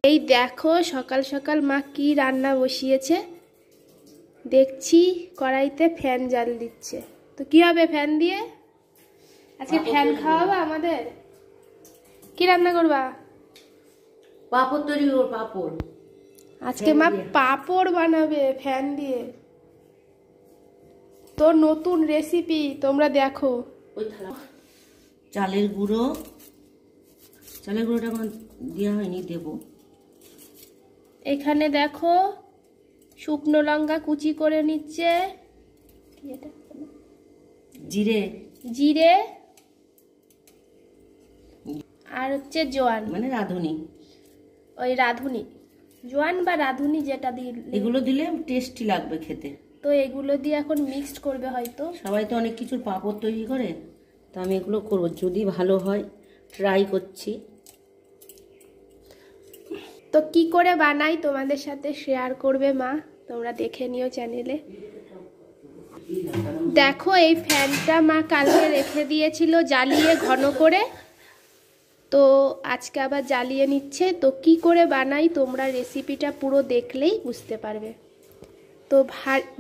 এই দেখো সকাল সকাল মা কি রান্না বসিয়েছে। দেখছি কড়াইতে ফ্যান জাল দিচ্ছে। তো কি হবে ফ্যান দিয়ে? আজকে ফ্যান খাওয়াবা আমাদের? কি রান্না করবা? পাপড় তৈরি করব। পাপড় আজকে মা পাপড় বানাবে ফ্যান দিয়ে। তো নতুন রেসিপি তোমরা দেখো। ওই থালা চালের গুঁড়োটা এখন দেওয়া হয়নি, দেবো। এখানে দেখো শুকনো লঙ্কা কুচি করে নিচ্ছে, জিরে জিরে আর হচ্ছে জোয়ান, মানে রাঁধুনি। ওই রাঁধুনি, জোয়ান বা রাঁধুনি যেটা দিলে, এগুলো দিলে টেস্টি লাগবে খেতে। তো এগুলো দিয়ে এখন মিক্সড করবে হয়তো। সবাই তো অনেক কিছুর পাপড় তৈরি করে, তো আমি এগুলো করবো, যদি ভালো হয় ট্রাই করছি। তো কি করে বানাই তোমাদের সাথে শেয়ার করবে মা, তোমরা দেখে নিও চ্যানেলে। দেখো এই ফ্যানটা মা কালকে রেখে দিয়েছিল জ্বালিয়ে ঘন করে, তো আজকে আবার জ্বালিয়ে নিচ্ছে। তো কি করে বানাই তোমরা রেসিপিটা পুরো দেখলেই বুঝতে পারবে। তো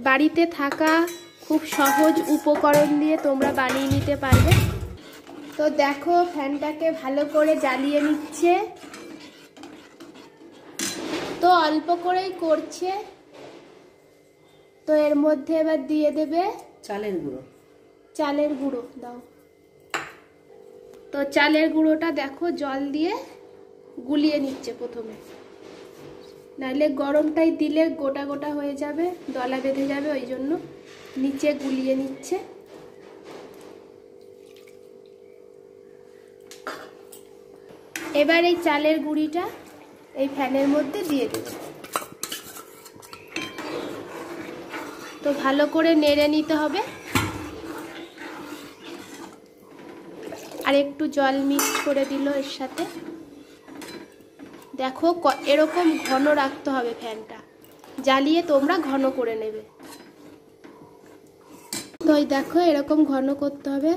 বাড়িতে থাকা খুব সহজ উপকরণ দিয়ে তোমরা বানিয়ে নিতে পারবে। তো দেখো ফ্যানটাকে ভালো করে জ্বালিয়ে নিচ্ছে, তো অল্প করেই করছে। তো এর মধ্যে এবার দিয়ে দেবে চালের গুঁড়ো দাও। তো চালের গুঁড়োটা দেখো জল দিয়ে গুলিয়ে নিচ্ছে প্রথমে, নাহলে গরমটাই দিলে গোটা গোটা হয়ে যাবে, দলা বেঁধে যাবে, ওই জন্য নিচে গুলিয়ে নিচ্ছে। এবার এই চালের গুঁড়িটা এই ফ্যানের মধ্যে দিয়ে দেবে। তো ভালো করে নেড়ে নিতে হবে, আর একটু জল মিক্স করে দিল এর সাথে। দেখো এরকম ঘন রাখতে হবে ফ্যানটা, জ্বালিয়ে তোমরা ঘন করে নেবে। তো এই দেখো এরকম ঘন করতে হবে।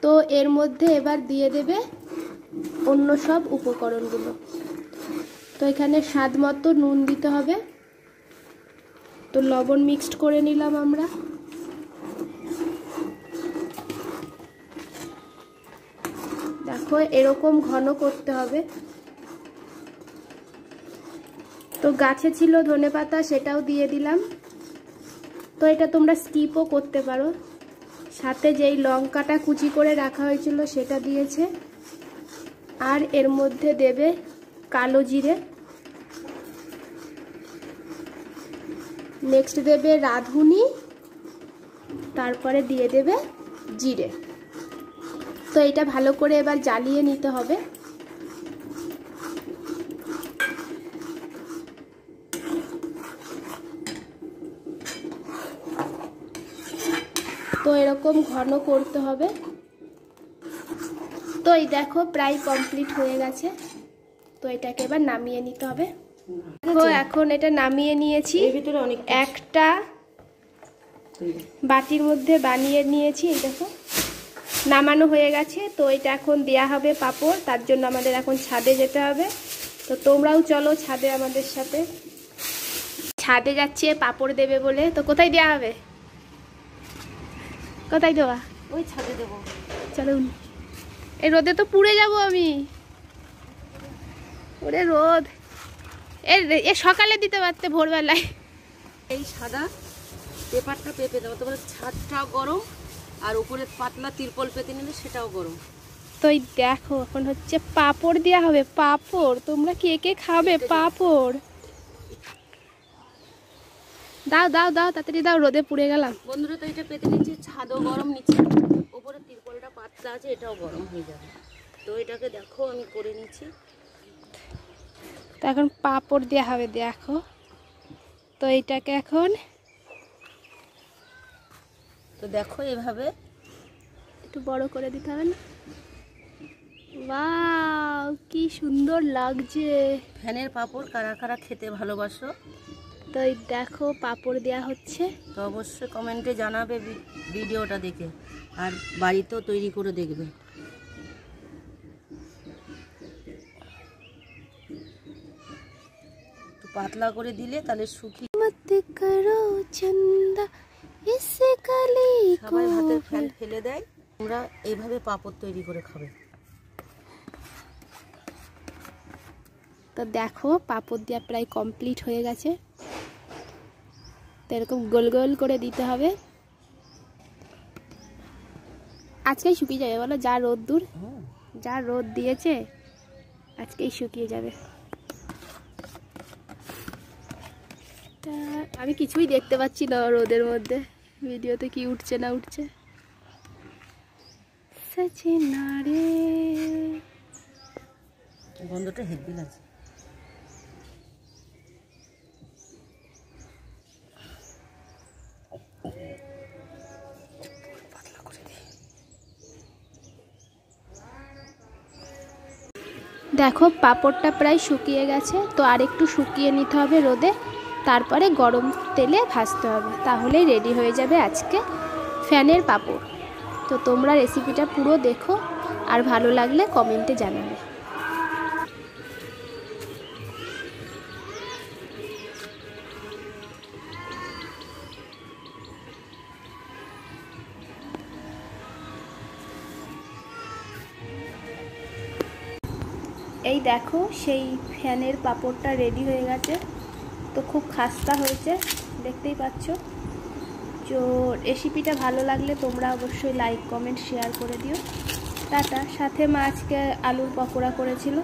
তো এর মধ্যে এবার দিয়ে দেবে অন্য সব উপকরণগুলো। তো এখানে স্বাদ মতো নুন দিতে হবে। তো লবণ মিক্সড করে নিলাম আমরা। দেখো এরকম ঘন করতে হবে। তো গাছে ছিল ধনেপাতা, সেটাও দিয়ে দিলাম। তো এটা তোমরা স্কিপও করতে পারো। সাথে যেই লঙ্কাটা কুচি করে রাখা হয়েছিল সেটা দিয়েছে, আর এর মধ্যে দেবে কালো জিরে, নেক্সট দেবে রাঁধুনি, তারপরে দিয়ে দেবে জিরে। তো এটা ভালো করে এবার জ্বালিয়ে নিতে হবে। তো এরকম ঘন করতে হবে। তো এই দেখো প্রায় কমপ্লিট হয়ে গেছে। তো এটাকে এবার নামিয়ে নিতে হবে। দেখো এখন এটা নামিয়ে নিয়েছি, একটা বাটির মধ্যে বানিয়ে নিয়েছি। এই দেখো নামানো হয়ে গেছে। তো এটা এখন দেয়া হবে পাপড়, তার জন্য আমাদের এখন ছাদে যেতে হবে। তো তোমরাও চলো ছাদে আমাদের সাথে। ছাদে যাচ্ছে পাপড় দেবে বলে। তো কোথায় দেওয়া হবে? কোথায় দেওয়া? ওই ছাদে দেবো। চলুন। এই রোদে তো পুড়ে যাব আমি। ওরে রোদ, এ সকালে দিতে পারতে ভোরবেলায়। এই সাদা পেপারটা পেপে দেবো, তারপরে ছাদটাও গরম, আর উপরে পাতলা তিরপল পেতে নিলে সেটাও গরম। তো এই দেখো এখন হচ্ছে পাপড় দেওয়া হবে। পাপড় তোমরা কে কে খাবে? পাপড় দাও দাও দাও, তাড়াতাড়ি দাও, রোদে পুড়ে গেলাম। বন্ধুরা তো এটা পেতে নিচ্ছে, ছাদও গরম, নিচ্ছে উপরে তিরপলটা পাতলা আছে, এটাও গরম হয়ে যাবে। তো এটাকে দেখো আমি করে নিচ্ছি। তো এখন পাপড় দেওয়া হবে দেখো। তো এইটাকে এখন তো দেখো এভাবে একটু বড় করে দিতে হবে না? ওয়াও কি সুন্দর লাগছে। ফ্যানের পাপড় কারা কারা খেতে ভালোবাসো? তো এই দেখো পাপড় দেওয়া হচ্ছে। তো অবশ্যই কমেন্টে জানাবে ভিডিওটা দেখে, আর বাড়িতেও তৈরি করে দেখবে। পাতলা করে দিলে তাহলে শুকিয়ে मत करो चंदा इससे कली को সবাই ভাতের ফ্যান ফেলে দেয়। তোমরা এইভাবে পাঁপড় তৈরি করে খাবে। তো দেখো পাঁপড় দেওয়া প্রায় কমপ্লিট হয়ে গেছে। তো এরকম গোল গোল করে দিতে হবে। আজকেই শুকিয়ে যাবে বলো, যা রোদ্দুর, যা রোদ দিয়েছে আজকেই শুকিয়ে যাবে। তা আমি কিছুই দেখতে পাচ্ছি না রোদের মধ্যে, ভিডিওতে কি উঠছে না উঠছে। সচিনা রে, গন্ধটা হেভি লাগছে। দেখো পাঁপড়টা প্রায় শুকিয়ে গেছে। তো আর একটু শুকিয়ে নিতে হবে রোদে, তারপরে গরম তেলে ভাজতে হবে, তাহলেই রেডি হয়ে যাবে আজকে ফ্যানের পাঁপড়। তো তোমরা রেসিপিটা পুরো দেখো, আর ভালো লাগলে কমেন্টে জানাবে। এই দেখো সেই ফ্যানের পাঁপড়টা রেডি হয়ে গেছে। তো খুব খাস্তা হয়েছে, দেখতেই পাচ্ছ। তো রেসিপিটা ভালো লাগলে তোমরা অবশ্যই লাইক কমেন্ট শেয়ার করে দিও। টাটা। সাথে মা আজকে আলুর পকোড়া করেছিল।